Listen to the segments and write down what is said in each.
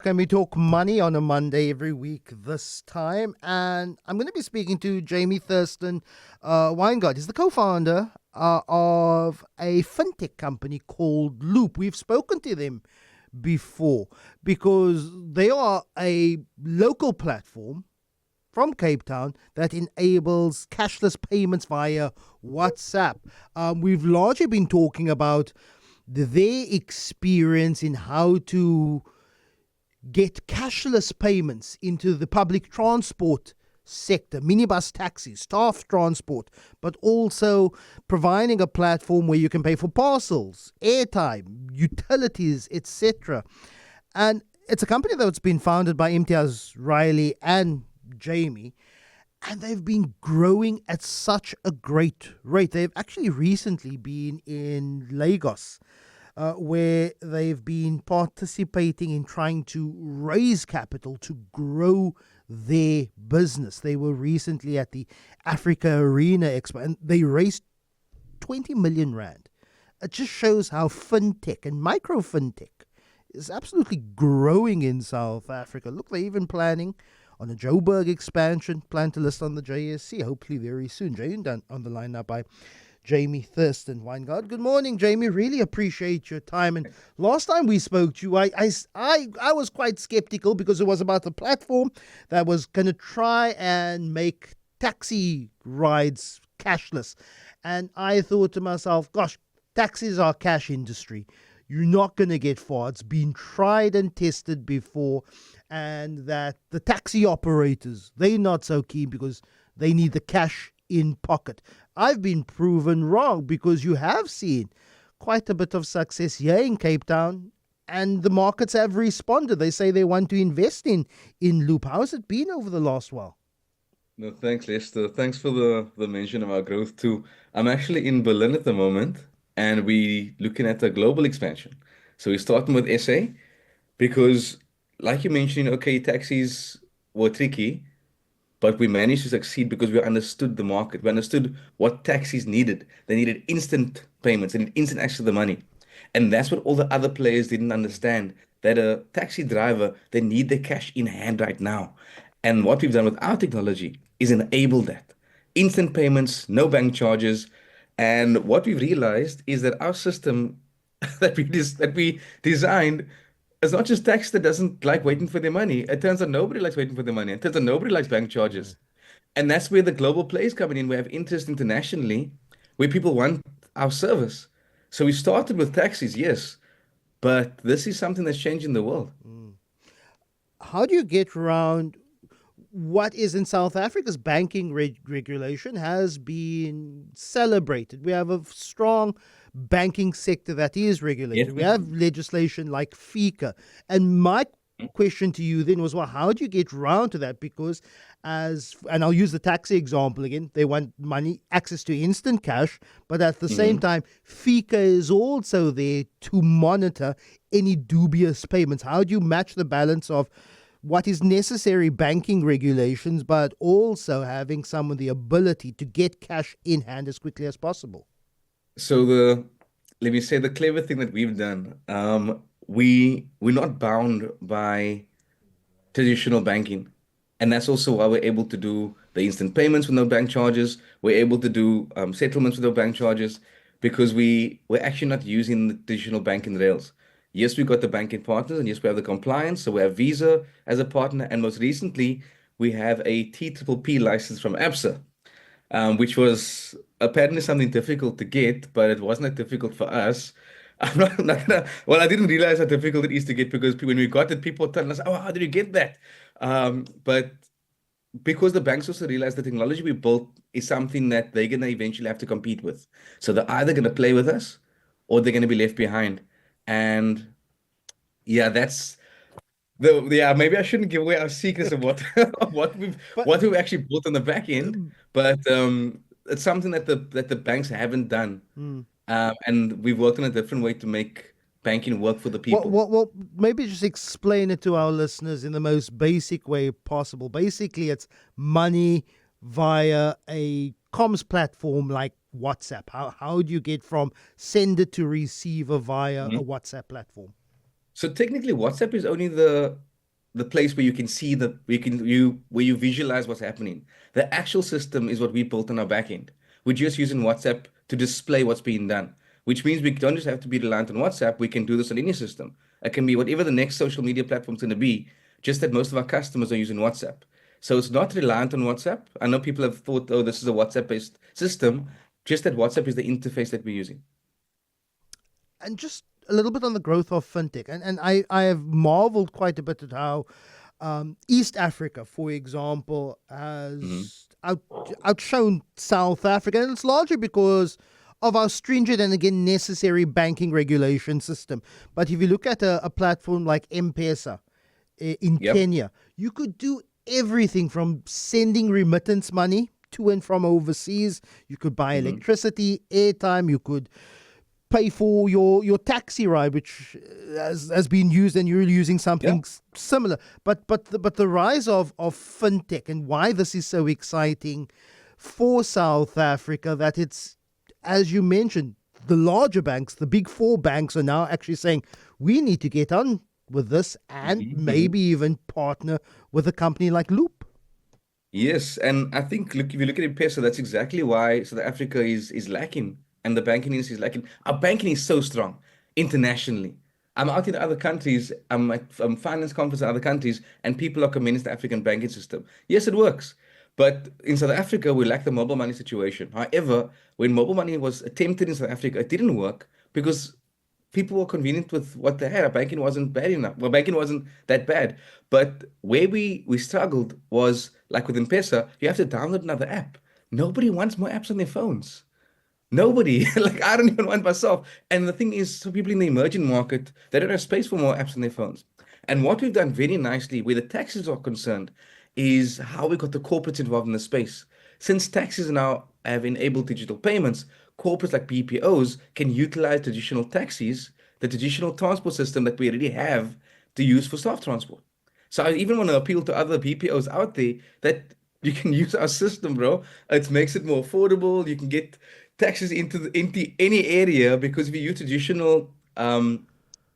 And we talk money on a Monday every week this time. And I'm going to be speaking to Jamie Thurston Wyngaard. He's the co-founder of a fintech company called Loop. We've spoken to them before because they are a local platform from Cape Town that enables cashless payments via WhatsApp. We've largely been talking about their experience in how to get cashless payments into the public transport sector, minibus taxis, staff transport, but also providing a platform where you can pay for parcels, airtime, utilities, etc. And it's a company that's been founded by Imtiaz Riley and Jamie, and they've been growing at such a great rate. They've actually recently been in Lagos, where they've been participating in trying to raise capital to grow their business. They were recently at the Africa Arena Expo and they raised 20 million rand. It just shows how fintech and micro fintech is absolutely growing in South Africa. Look, they're even planning on a Joburg expansion, plan to list on the JSE, hopefully very soon. Joined on the line now by Jamie Thurston Wyngaard. Good morning, Jamie. Really appreciate your time. And last time we spoke to you, I was quite skeptical because it was about a platform that was going to try and make taxi rides cashless. And I thought to myself, gosh, taxis are cash industry. You're not going to get far. It's been tried and tested before. And that the taxi operators, they're not so keen because they need the cash in pocket. I've been proven wrong because you have seen quite a bit of success here in Cape Town and the markets have responded. They say they want to invest in Loop. How's it been over the last while? No, thanks, Lester. Thanks for the mention of our growth too. I'm actually in Berlin at the moment, and we looking at a global expansion. So we're starting with SA because, like you mentioned, okay, taxis were tricky, but we managed to succeed because we understood the market. We understood what taxis needed. They needed instant payments. They needed instant access to the money. And that's what all the other players didn't understand. That a taxi driver, they need their cash in hand right now. And what we've done with our technology is enable that. Instant payments, no bank charges. And what we've realized is that our system that we designed is not just tax that doesn't like waiting for their money. It turns out nobody likes waiting for their money. It turns out nobody likes bank charges. And that's where the global players coming in. We have interest internationally where people want our service. So we started with taxis, yes, but this is something that's changing the world. How do you get around what is in South Africa's banking regulation has been celebrated? We have a strong banking sector that is Yes. regulated. We have legislation like FICA. And my question to you then was, well, how do you get round to that? Because and I'll use the taxi example again, they want money, access to instant cash, but at the same Mhm. time, FICA is also there to monitor any dubious payments. How do you match the balance of what is necessary banking regulations, but also having some of the ability to get cash in hand as quickly as possible? So let me say the clever thing that we've done, we're not bound by traditional banking. And that's also why we're able to do the instant payments with no bank charges. We're able to do settlements with no bank charges because we're actually not using the traditional banking rails. Yes, we got the banking partners, and yes, we have the compliance. So we have Visa as a partner, and most recently, we have a TPP license from ABSA, which was apparently something difficult to get, but it wasn't that difficult for us. I'm not gonna, well, I didn't realize how difficult it is to get because when we got it, people telling us, oh, how did you get that? But because the banks also realize the technology we built is something that they're gonna eventually have to compete with. So they're either gonna play with us or they're gonna be left behind. And yeah, that's yeah, maybe I shouldn't give away our secrets of what of But what we've actually built on the back end, but it's something that the banks haven't done, mm, and we've worked in a different way to make banking work for the people. well, maybe just explain it to our listeners in the most basic way possible. Basically, it's money via a comms platform like WhatsApp. How do you get from sender to receiver via a Mhm. WhatsApp platform? So technically, WhatsApp is only the the place where you can see where you visualize what's happening. The actual system is what we built on our back end. We're just using WhatsApp to display what's being done, which means we don't just have to be reliant on WhatsApp. We can do this on any system. It can be whatever the next social media platform's going to be, just that most of our customers are using WhatsApp. So it's not reliant on WhatsApp. I know people have thought, oh, this is a WhatsApp-based system, just that WhatsApp is the interface that we're using. And just a little bit on the growth of fintech. And I have marveled quite a bit at how East Africa, for example, has outshone South Africa. And it's largely because of our stringent and, again, necessary banking regulation system. But if you look at a platform like M-Pesa in Kenya, you could do everything from sending remittance money to and from overseas. You could buy electricity, airtime, you could pay for your taxi ride, which has been used, and you're using something similar. But the rise of fintech, and why this is so exciting for South Africa, that it's, as you mentioned, the larger banks, the big four banks, are now actually saying we need to get on with this and maybe even partner with a company like Loop. Yes, and I think look, if you look at M-Pesa, that's exactly why South Africa is lacking and the banking industry is lacking. Our banking is so strong internationally. I'm out in other countries, I'm at finance conference in other countries, and people are commending the African banking system. Yes, it works. But in South Africa, we lack the mobile money situation. However, when mobile money was attempted in South Africa, it didn't work because people were convenient with what they had. Our banking wasn't bad enough. Well, banking wasn't that bad. But where we struggled was like with M-Pesa, you have to download another app. Nobody wants more apps on their phones. Nobody. Like I don't even want myself. And the thing is, so people in the emerging market, they don't have space for more apps on their phones. And what we've done very nicely, where the taxes are concerned, is how we got the corporates involved in the space. Since taxis now have enabled digital payments, corporates like BPOs can utilize traditional taxis, the traditional transport system that we already have, to use for staff transport. So I even want to appeal to other BPOs out there that you can use our system, bro. It makes it more affordable. You can get taxis into any area, because if you use traditional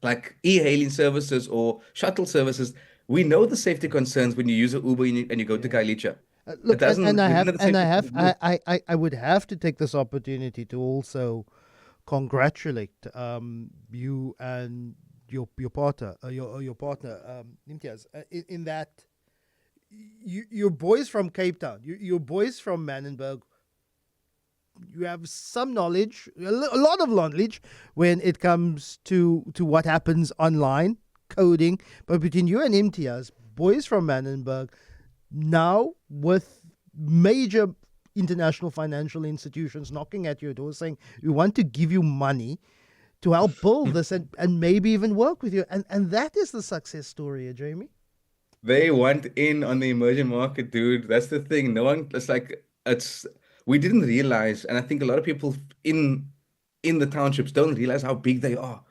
like e-hailing services or shuttle services, we know the safety concerns when you use an Uber and you go to Kailicha. It Look, doesn't, we know the safety concerns. I would have to take this opportunity to also congratulate you and your partner, Imtiaz, in that you're boys from Cape Town, you're boys from Manenberg. You have some knowledge, a lot of knowledge when it comes to what happens online, coding. But between you and Imtiaz, boys from Manenberg, now with major international financial institutions knocking at your door saying, we want to give you money to help build this and maybe even work with you. And that is the success story, Jamie. They want in on the emerging market, dude. That's the thing. No one, it's like, we didn't realize, and I think a lot of people in the townships don't realize how big they are.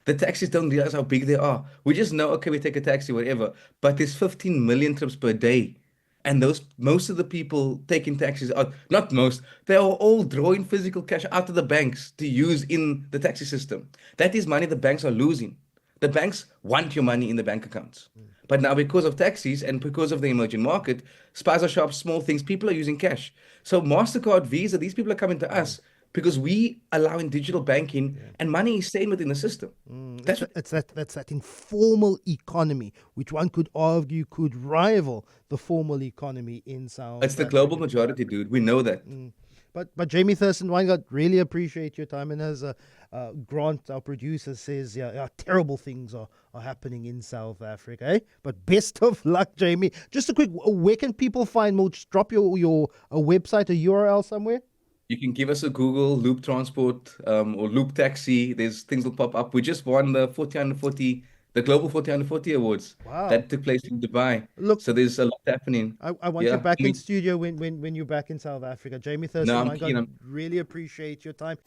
The taxis don't realize how big they are. We just know, okay, we take a taxi, whatever. But there's 15 million trips per day. And most of the people taking taxis are, not most, they are all drawing physical cash out of the banks to use in the taxi system. That is money the banks are losing. The banks want your money in the bank accounts. But now, because of taxis and because of the emerging market, spaza shops, small things, people are using cash. So MasterCard, Visa, these people are coming to us because we allow in digital banking and money is staying within the system. That's that informal economy, which one could argue could rival the formal economy in South It's the Africa. global majority, dude. We know that. But Jamie Thurston, Wyngaard, really appreciate your time. And as Grant, our producer, says, terrible things are happening in South Africa. Eh? But best of luck, Jamie. Just a quick, where can people find more? Just drop your website, a URL somewhere. You can give us a Google Loop Transport or Loop Taxi. There's things will pop up. We just won the 40 under 40, the Global 40 under 40 awards. Wow. That took place in Dubai. Look, so there's a lot happening. I want you back in studio when you're back in South Africa. Jamie Thurston, no, I'm keen. really appreciate your time.